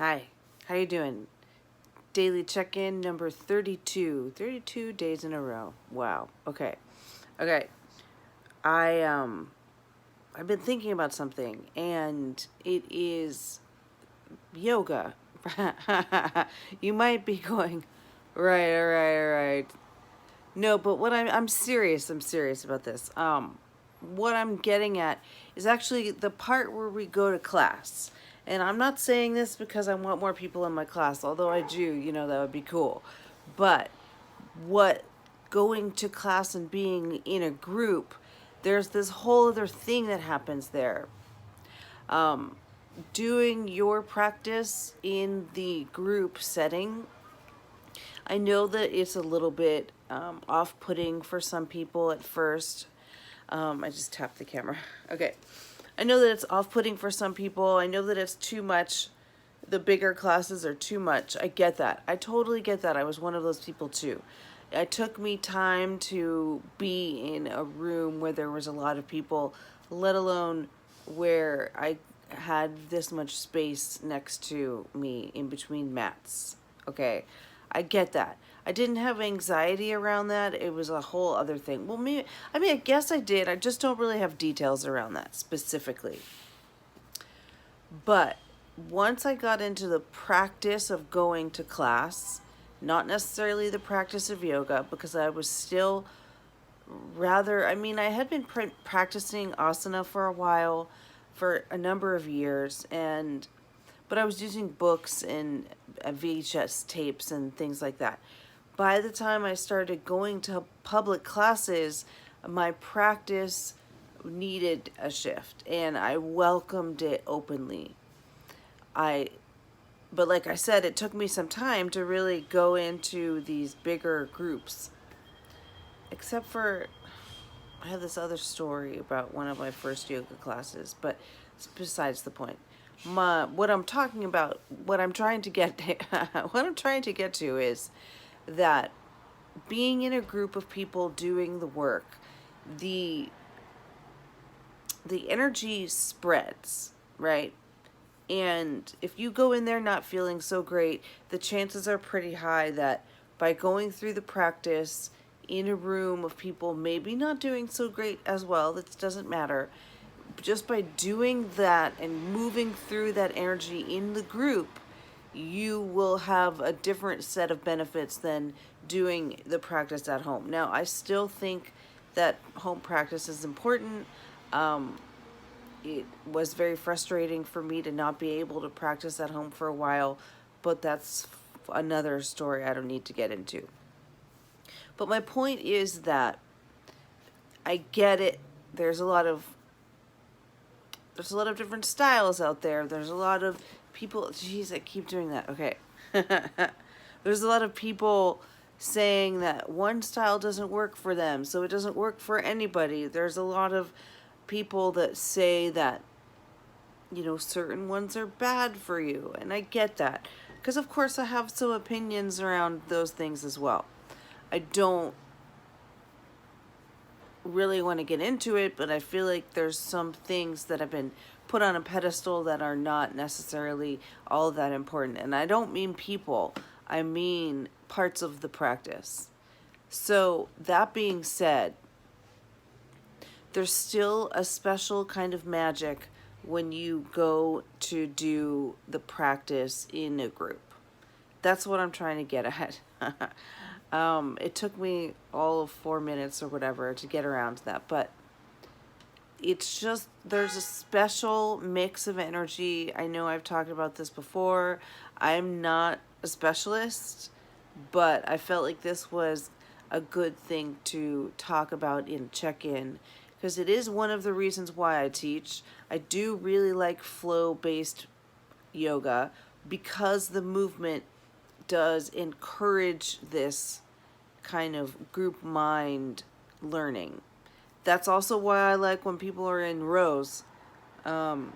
Hi, how you doing? Daily check-in number 32. 32 days in a row. Wow. Okay. Okay. I I've been thinking about something and it is yoga. You might be going, right. No, but what I'm serious. I'm serious about this. What I'm getting at is actually the part where we go to class. And I'm not saying this because I want more people in my class, although I do, that would be cool. But what going to class and being in a group, there's this whole other thing that happens there. Um, Doing your practice in the group setting, I know that it's a little bit off-putting for some people at first. I just tapped the camera. Okay. I know that it's off-putting for some people. I know that it's too much. The bigger classes are too much. I get that. I totally get that. I was one of those people too. It took me time to be in a room where there was a lot of people, let alone where I had this much space next to me in between mats. Okay, I get that. I didn't have anxiety around that. It was a whole other thing. Well, maybe, I guess I did. I just don't really have details around that specifically. But once I got into the practice of going to class, not necessarily the practice of yoga, because I was still I had been practicing asana for a while, for a number of years, but I was using books and VHS tapes and things like that. By the time I started going to public classes, my practice needed a shift, and I welcomed it openly. I but like I said, it took me some time to really go into these bigger groups. Except for I have this other story about one of my first yoga classes, but it's besides the point. What I'm talking about, what I'm trying to get what I'm trying to get to is that being in a group of people doing the work, the energy spreads, right? And if you go in there not feeling so great, the chances are pretty high that by going through the practice in a room of people maybe not doing so great as well, that doesn't matter, just by doing that and moving through that energy in the group, you will have a different set of benefits than doing the practice at home. Now, I still think that home practice is important. It was very frustrating for me to not be able to practice at home for a while, but that's another story I don't need to get into. But my point is that I get it. There's a lot of different styles out there. There's a lot of people. Jeez, I keep doing that. Okay. There's a lot of people saying that one style doesn't work for them, so it doesn't work for anybody. There's a lot of people that say that, certain ones are bad for you, and I get that. Because, of course, I have some opinions around those things as well. I don't really want to get into it, but I feel like there's some things that have been put on a pedestal that are not necessarily all that important. And I don't mean people, I mean parts of the practice. So, that being said, there's still a special kind of magic when you go to do the practice in a group. That's what I'm trying to get at. It took me all of 4 minutes or whatever to get around to that, but it's just, there's a special mix of energy. I know I've talked about this before. I'm not a specialist, but I felt like this was a good thing to talk about in check-in, because it is one of the reasons why I teach. I do really like flow-based yoga because the movement does encourage this kind of group mind learning. That's also why I like when people are in rows. Yeah,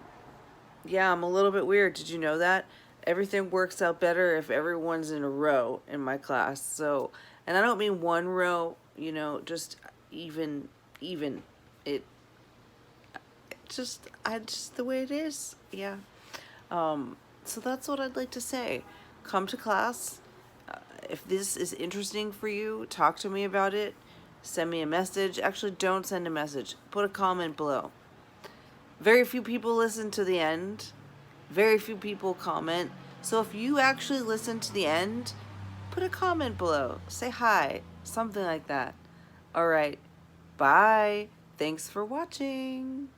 I'm a little bit weird. Did you know that? Everything works out better if everyone's in a row in my class. So, and I don't mean one row, just even. It just the way it is. Yeah. So that's what I'd like to say. Come to class. If this is interesting for you, talk to me about it. Send me a message. Actually, don't send a message. Put a comment below. Very few people listen to the end. Very few people comment. So if you actually listen to the end, put a comment below. Say hi. Something like that. All right. Bye. Thanks for watching.